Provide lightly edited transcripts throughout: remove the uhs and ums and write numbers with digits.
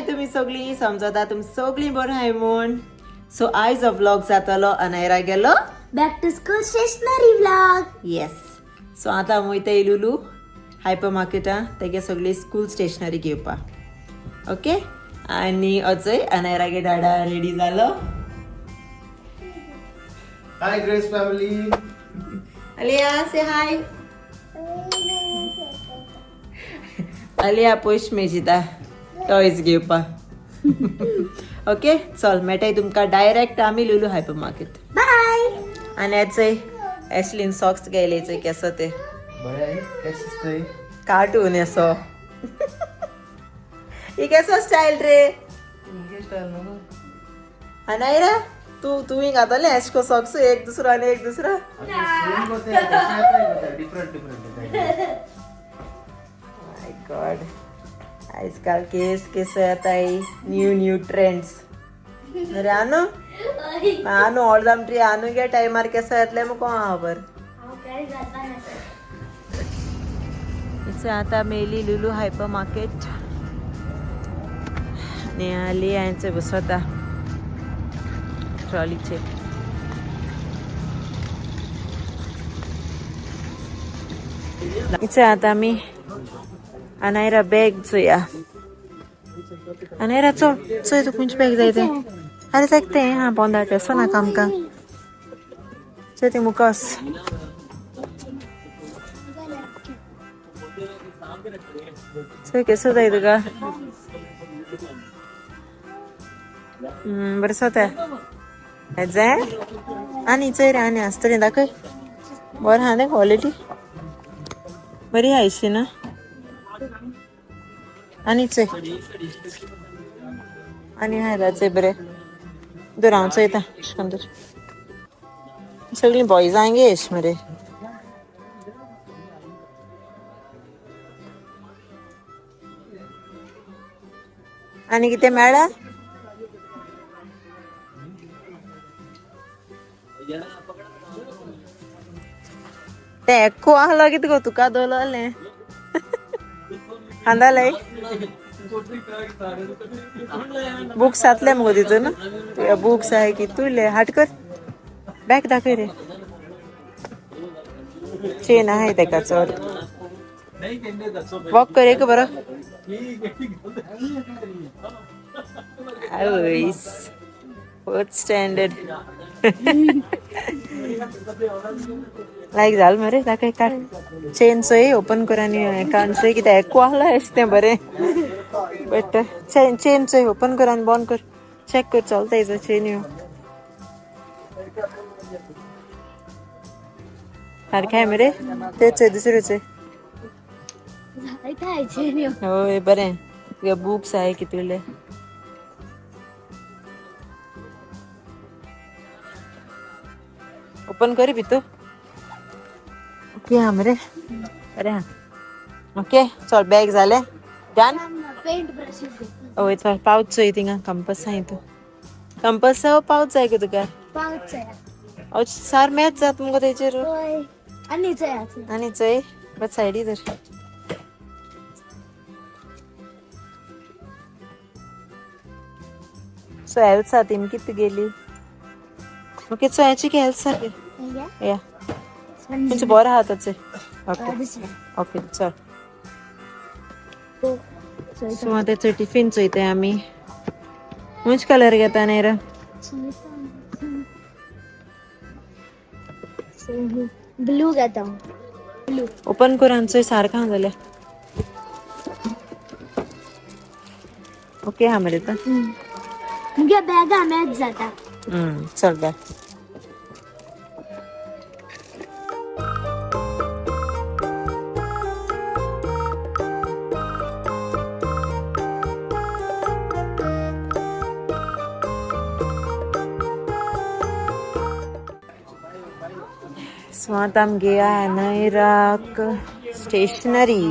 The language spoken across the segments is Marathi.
हाय तुम्ही सगळी समजता तुम सगळी बरं हाय म्हूण. सो आयजो व्लॉग जातलो अनायरा गेलो back to school stationery vlog. Yes. So आतां वयता लुलू हायपर मार्केटां तेगे सगळी स्कूल स्टेशनरी घेवपाक. ओके. आनी अजय अनायरागे डाडा रेडी जालो. हाय ग्रेस फॅमिली. अलिया से हाय. अलिया पयश मेजिता टॉयज घेवपाक. ओके चल मेळटाय तुमकां डायरेक्ट आमी लुलू हायपर मार्केट. बाय. आनी अजय एशलीन सॉक्स घायलेचे केसो ते बरें आहे कशी दिसतंय? कार्टून असो. ही केसो स्टाईल रे इंग्लिश स्टाईल नको. अनायरा तू घातले एशको सॉक्स एक दुसरो आनी एक दुसरो. सेम होते कसे आता डिफरंट माय गॉड आजकाल केस येताय न्यू ट्रेंड्स. अरे आनू ऑलदाम ट्री आनू गे टायमार केसो येतले मुको खबर. आता मेली लुलू हायपर मार्केट आली यांचे बसवता ट्रॉलीचे. इथे आता मी अनायरा बॅग चोया. अनायरा चोय तू खंयची बॅग जाय ते. अरे तें हा पोंदाट असो नाका आमकां चोय ते मुकोस. चोय केसो जाय तुका. बरें सोता जाय आनी चोय रे आनी आसतलें दाखय. बरें हा न्ही क्वॉलिटी बरी आयशी ना. आनी चोय आनी हाय राचय बरें दर हांव चोयता सुंदर. सगळीं बॉयजांगे एश मरे. आनी कितें मेळ्ळा. ते एक्को आहलो कितें गो तुका दवरलें. खांदाले बुक्स जातले मुगो तितून. तुया बुक्स आहे की तुले हाट कर बॅग दाखय रे. चेन आहे तेका चड. वॉक कर एक बरो. आवयस फोर्थ स्टँडर्ड. लायक जाल मरे दाखय काड. चेन चोय ओपन कर आनी एकाउंट चोय कितें एक्को आहलो एश तें बरें. बट चेन चोय ओपन कर आनी बंद कर चेक कर चलता हेजो चेन यो सारकें आहे मरे. तेच चोय दुसऱ्यो चोय. होय बरें तुगे बुक्स आहे की तुले. ओपन कर भितर. ओके हा मरे बरें हा. ओके चल बॅग जालें डन. पेंट ब्रशेस होय चल पावच चोय थिंगा कंपस आहाय तू. कंपस पावच जाय गो तुका. पावच सार मॅच जात मुगो तेचेर. आनी आनी चोय बट सायडी तर. सो एल्सा तीन कित गेली. ओके सो याची की एल्सा गे या म्हणजे बरं आहा ताचे. ओके ओके चल. सो आता तेचो टिफिन चोयताय आमी. खंयच कलर घेता नेरा. ब्लू घेता. ब्लू ओपन कर आनी चोय सारका जाल्या. ओके हा मरे तर. मुगे बॅगा मॅच जाता. चल बाय. सो आतां आमगे अनायराक स्टेशनरी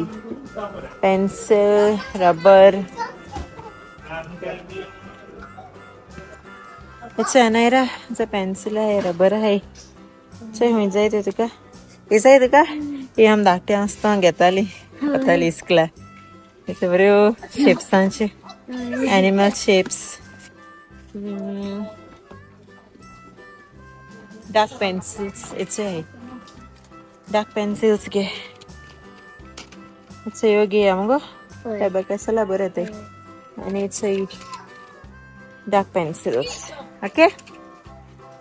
पेन्सिल रबर. अच्छा अनायरा पेन्सिल आहे रबर आहे चल खंय जाय ते तुका. हे जाय तुका. ही आमी धाकटें आसतना घेताली वताली इस्कला. बऱ्यो शेप्सांचे एनिमल शेप्स डार्क पेन्सिल्स याचे डार्क पेन्सिल्स घे याचे योगी आहे मग होय. काय बघ कशाला बरं ते आणि याचे डार्क पेन्सिल्स ओके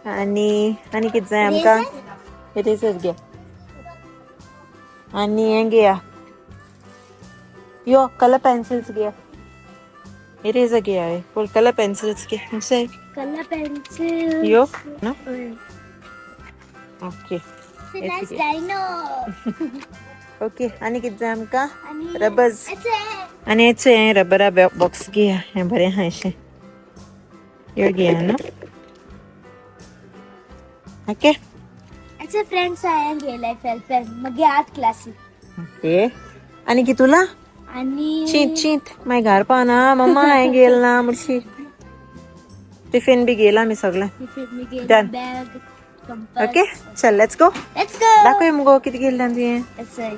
आणि किती जाय आमका इरेजर्स घे आणि हे घे यो कलर पेन्सिल्स घे इरेजर घे आहे बोल कलर पेन्सिल्स घे असे कलर पेन्सिल यो ना ओके नाइस डायनो ओके आणि किती जाय आमका आणि रबर्स याचे आणि याचे रबरा बॉक्स घे हे बरे हा असे यो घे ना ओके याचे फ्रेंड्स आहे गेलाय फेल्पेन मग आर्ट क्लासिक ओके आणि की तुला आणि चीत चीत माय घर पहा ना मम्मा हांवें गेल ना म्हणशी टिफिन बी गेला मी सगळं मी गेला Done. बॅग कंपास ओके चल लेट्स गो लेट्स गो दाखव मुगो किती गेला तुवें याचे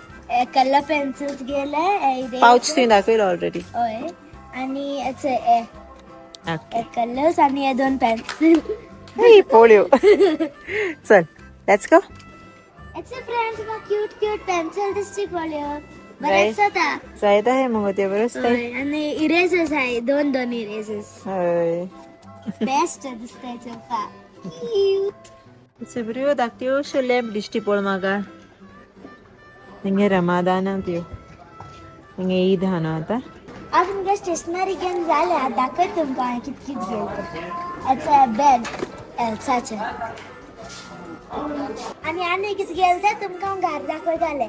कलर पेन्सिल्स गेलाय पाउच तुवें दाखयलो ऑलरेडी होय आणि याचे ओके कलर्स आणि हे दोन पेन्सिल पोळ्यो चल लेट्स गो याचे फ्रेंड्स मग क्यूट पेन्सिल दिसती पळयो बरेच होता जायत आहे मग ते बरंच ते होय, आणि इरेजर्स आहे दोन इरेजर्स हय बेस्ट दिसताय चौका बऱ्यो धाकट्यो शो लॅब दिश्टी पळ म्हाका हिंगे रमादान त्यो हिंगे ईद हा न्हू आतां आज तुमका स्टेशनरी घेऊन झाल्या दाखय तुमका हांवें कित गेलं याचा बेल्ट एल्साचे आणि कित गेलं ते तुमका हांव घर दाखयताले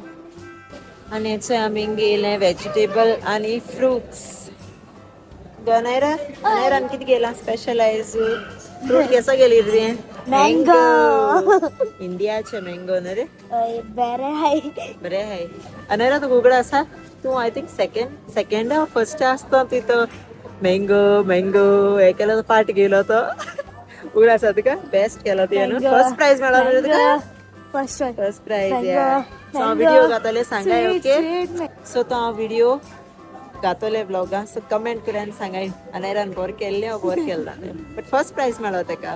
आणि याचे आम्ही गेले व्हेजिटेबल आणि फ्रुट्स गनैरान किती गेला स्पेशलाइज फ्रूट केसा गेली रे मँगो इंडियाचे मँगो ना रे बरे आहे बरे आहे अनैरा तू उगडा असा तू आय थिंक सेकंड फर्स्ट असतो तिथं मँगो हे केलं तर पार्ट गेलो तो उगडा असा तुका बेस्ट केला तुवें फर्स्ट प्राइज मेळ्ळो तुका फर्स्ट प्राइज या सो हांव व्हिडिओ घातले सांगाय ओके सो तो हांव व्हिडिओ घातले ब्लॉगां सो कमेंट करान सांगाय अनैरान बोर केल्ले हो बोर केला बट फर्स्ट प्राइज मेळ्ळो ताका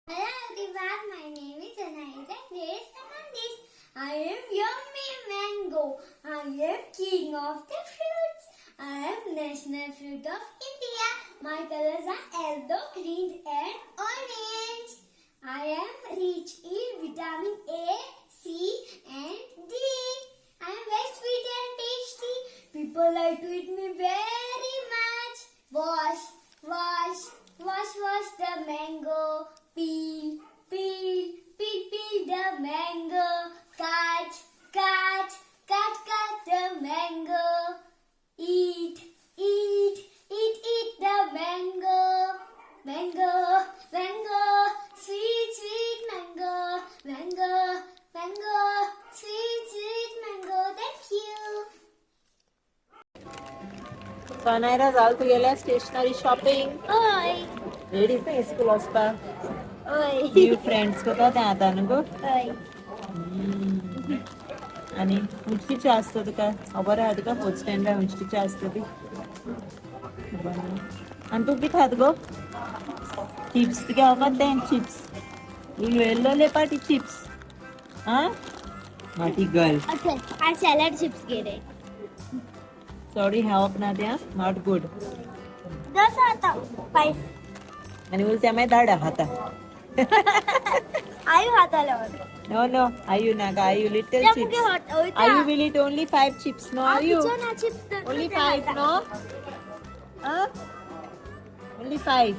Hello everyone, my name is Anaira Grace Fernandez. I am yummy mango. I am king of the fruits. I am national fruit of India. My colors are yellow, green and orange. I am rich in vitamin A, C and D. I am very sweet and tasty. People like to eat me very much. Wash the mango. Peel the mango. Cut the mango. Eat the mango. Mango, sweet mango. Mango, sweet mango. Thank you. So Anaira जाल तू गेल्या स्टेशनरी शॉपिंग Oi. रेडी ते स्कूल वचपाक Oi. न्यू फ्रेंड्स करता ते आतां न्हू Oi. आणि उंचीचे असतं तुका खबर आहा तुका फोर्थ स्टँडर्ड उंचीचे असतं ती आणि तू किती खात गो चिप्स तुका आवडत ते चिप्स येल्लो पार्टी चिप्स हा माटी girl Okay. I salad chips get it. Sorry हेवप ना त्या नॉट गुड Dos आता 5. आणि उलट्या मागीर धाडा खाता आयु हाताला नो नो आयु नाका Ayu little chips Ayu will eat only 5 chips no Ayu only 5 no only 5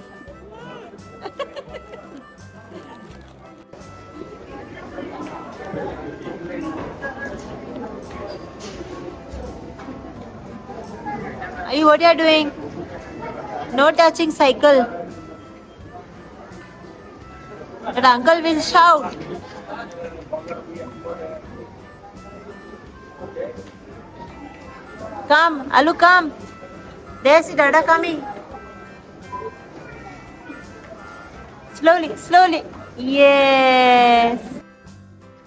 Ayu, what you are doing? No touching cycle. But uncle will shout. Come, Alu, come. There's Dada coming. Slowly. Yes.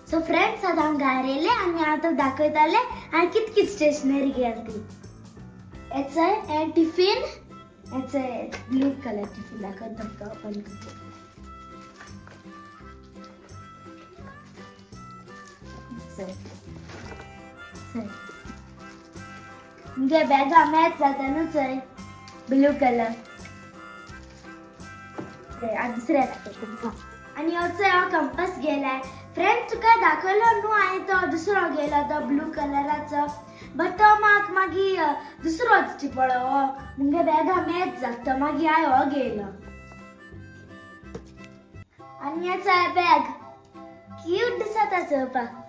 So friends आता हांव घारेले आनी आता दाखयताले हांवें कित स्टेशनरी गेली याचा टिफिन याचा ब्लू कलर टिफिन दाखवत तुमका ओपन करतो म्हणजे बॅगा मॅच जाता न्हू चय ब्लू कलर दुसऱ्या दाखवतो तुमका आणि हो कंपास गेलाय फ्रेंड तुका दाखवलो न्हू आणि तो दुसरो गेलो तो ब्लू कलराचो बट तो मागीर दुसरो पळो मुगे बॅगा मॅच जाता मागीर हांव हो गेलो आणि याचा बॅग क्यूट दिसता चोवपाक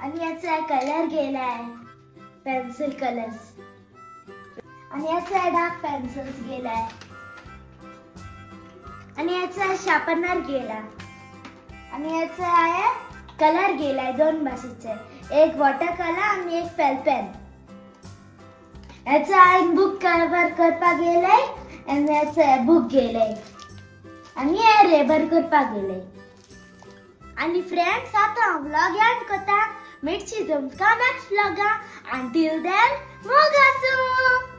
आणि याचा कलर गेलाय पेन्सिल कलर्स आणि याचा डार्क पेन्सिल्स गेलाय आणि याचा शार्पनर गेला आणि याचा आहे कलर गेलाय दोन भाषेचे एक वॉटर कलर आणि एक फेल पेन याचा एक बुक कव्हर करपाक गेलाय आणि याचा बुक गेलाय आणि हे रेबर करपाक गेलाय आणि फ्रेंड्स आता व्लॉग एंड करता मिरची तुमका नेक्स्ट व्लॉगा until then मोगासू